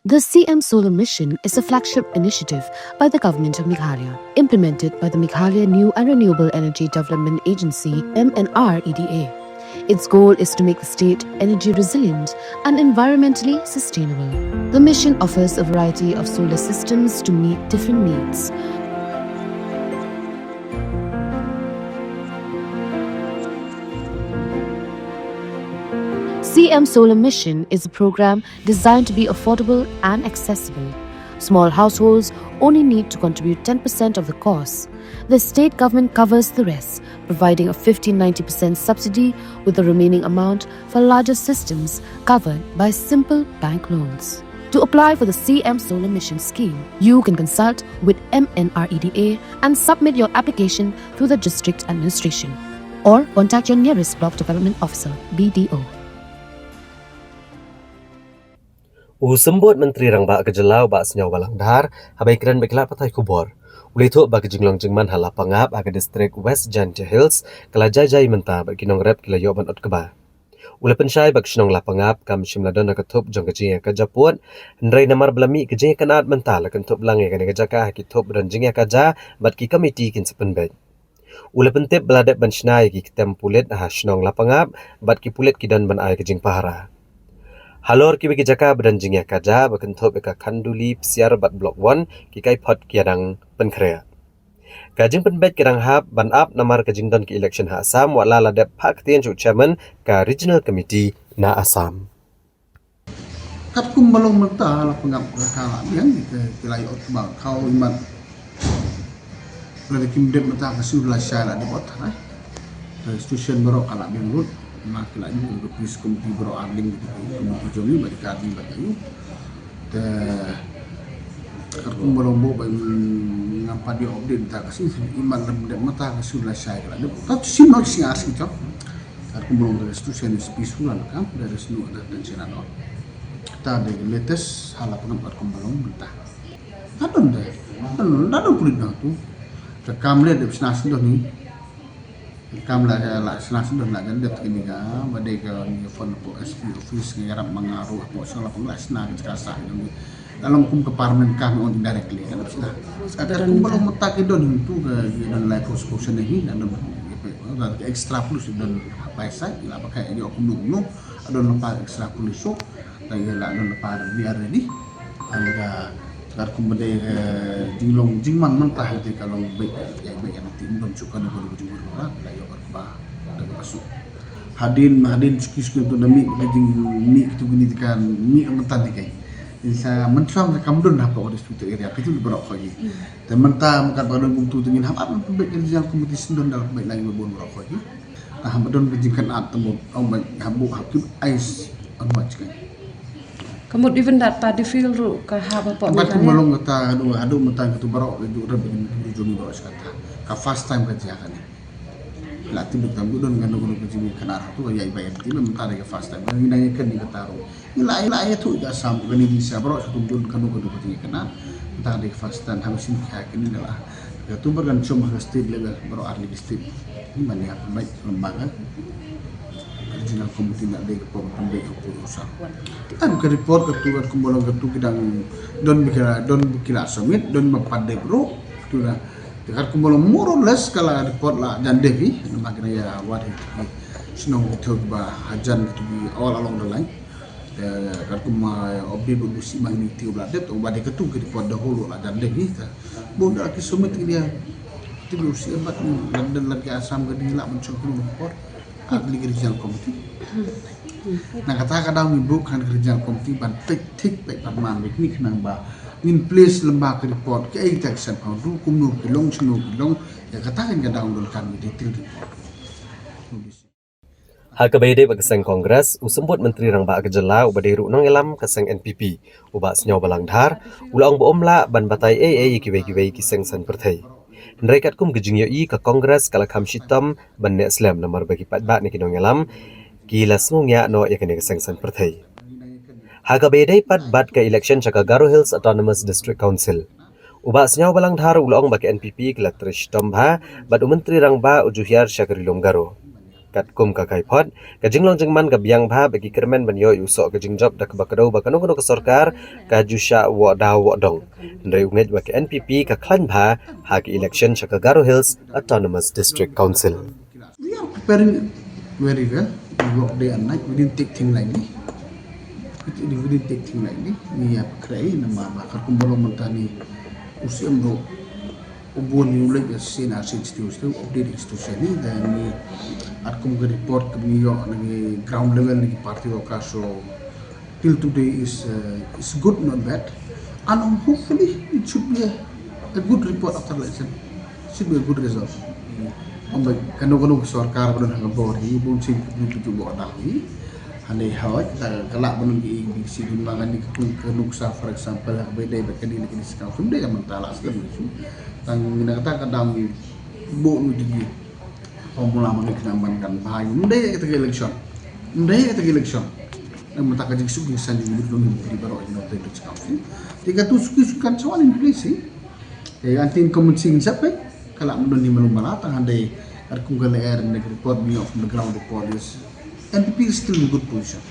The CM Solar Mission is a flagship initiative by the Government of Meghalaya, implemented by the Meghalaya New and Renewable Energy Development Agency (MNREDA). Its goal is to make the state energy resilient and environmentally sustainable. The mission offers a variety of solar systems to meet different needs. CM Solar Mission is a program designed to be affordable and accessible. Small households only need to contribute 10% of the cost. The state government covers the rest, providing a 50-90% subsidy, with the remaining amount for larger systems covered by simple bank loans. To apply for the CM Solar Mission scheme, you can consult with MNREDA and submit your application through the district administration, or contact your nearest block development officer (BDO). Usembut Menteri Rangba Kejelau Bak Senyau Balangdar, habai keren bekla patai kubor. Ulito bagi jinglong jingman hala pangap aga distrik West Janja Hills, kala jai menta bagi nong rep kila yoban ot keba. Ule pensyai bagi sinong la pangap kam shimladon na ketup jong kejingya kajapuat, hendrai namar belami kejingya kanat menta la kentup langi kani kejaka hakitup dan jingya kaja bat ki komiti kin sepenbet. Ule pentip beladet ban shnai ki ketem pulit aha sinong la pangap bat ki pulit kidan ban ai kejing pahara. Halor ki bagi jaka badan jingya kaja bakentup eka kanduli psiar bat blok 1 ki kai pot kiadang penkrea. Kajing penbet kirang hab ban up namar kajing don ki election ha Assam wala ladep pak tian chu chairman ka regional committee na Assam. Kat kum balong menta la pengap kala yang ke kilai ot ba kau imat. Lagi kim dem menta ka sulah syara di bot ha. Institution baro kala biang lut mak lagi untuk pis komiti baro arling di komiti jomi bagi kadi bagi te kat kum balong bo ba ngapa di update ta kasi iman dem menta ka sulah syara de kat sino sing asik to kat kum balong dari institution spisulan kan dari sinu ada dan senado ta de latest hala pengap kat kum balong menta adon kulit na tu ke kamle de snas ndo ni kamla la snas ndo la dan de ini ga bade ka ni phone po SP office ngarap mengaruh po soal pengas na ke kasa ni dalam kum ke parlemen kami on directly kan sudah ada kum belum metak don itu ke dan live discussion ni dan extra plus dan paisa ila pakai dia kum nu ada lepas extra plus so lagi la don lepas biar ni anda kar kumbade jinglong jingman mentah itu kalau baik yang tim don suka na ko jumur ora layo ba daga masuk hadin skis tu demi jing ni itu gini kan ni mentah dikai isa mentram kamdon apa ora situ area itu berok lagi dan mentah makan pada buntu tengin apa baik yang kompetisi don dalam baik lagi bon berok lagi nah madon kejingkan atemu om baik habuk hakib ais on watch kan Kamut even that party feel ru ka haba po Ba't kumalong kata adu matang itu barok itu rabin jumi barok kata ka first time kerja kan lati betam don kan guru kejimi kana tu ya ibai ti mentare ka first time ngina kan ni kataru ila tu ga sam gani di sa barok satu don kan guru kejimi kana mentare ka first time hamusin ka kini adalah ya tu bergan cuma ke state level barok arli state ini banyak baik lembaga regional committee nak dek pom pembek keputusan. Kan ke report ketua kumbolong ketu kidang don bikira summit don mapadde bro tu lah. Dekat kumbolong murulles kala report lah dan devi makna ya wadi sinong ketu ba hajan ketu all along the line. Dekat kuma obdi busi magniti ubladet ubade ketu ke report dahulu lah dan devi ta. Boda ke summit dia tibu si empat dan lagi asam gedila mencoba report ahli kerjaan komiti. Nah kata kadang ibu kan kerjaan komiti ban tik baik parman baik ni kenang ba in place lembaga report ke action du kumnu kilong ya katakan kadang dul kan detail report. Hakabede bagaseng Kongres usembut Menteri Rangba Kejelau ubadiru nong elam kaseng NPP ubak Senyau Balangdar ulang boomla ban batai kiwe kiseng san pertai. Nrekat kum gejingyo ke Kongres kala kam shitam ban ne Islam namar bagi patbat ni kinong elam kila sungya no ya kene kaseng san pertai. Hakabede patbat ke election chaka Garo Hills Autonomous District Council. Ubak Senyau Balangdar ulang bagi NPP kila trish tomba bat Menteri Rangba ujuhiar Syakrilom Garo. kat kum ka kai phot ka jinglong jingman ka biang pha bagi kermen banyo usok ka jingjop dak bakado bakano kono ka sarkar ka jusha wa daw wa dong ndai unget wa ka NPP ka klan pha ha ka election chaka Garo Hills Autonomous District Council. We are preparing very well. We work day and night. We didn't take things lightly. We didn't take things lightly. We have created nama bakar kumbolo mentani usiam do ubun ni ulai sin asin institusi update institusi ni dan ni akum ke report kami yo nagi ground level nagi party okaso till today is good not bad and hopefully it should be a good report after election. Should be a good result. Omdat kanu sarkar benar hang bori bun sing tu buat lagi. Hane hawat kalak benar di si dimbangan ni kenuksa for example hak beda berkali lagi di sekarang sudah yang mentala aslam itu. Tang mina kata kadang bu nu di formula mana kenamankan bahaya. Mendaya kita election. Yang mentah kaji sugi sandi belum di baru ini nanti di sekarang. Tiga tu sukan soal in place. Antin commencing siapa? Kalau menurut ni malam tang handai arkung galera report me of the ground report is NPP is still in good position.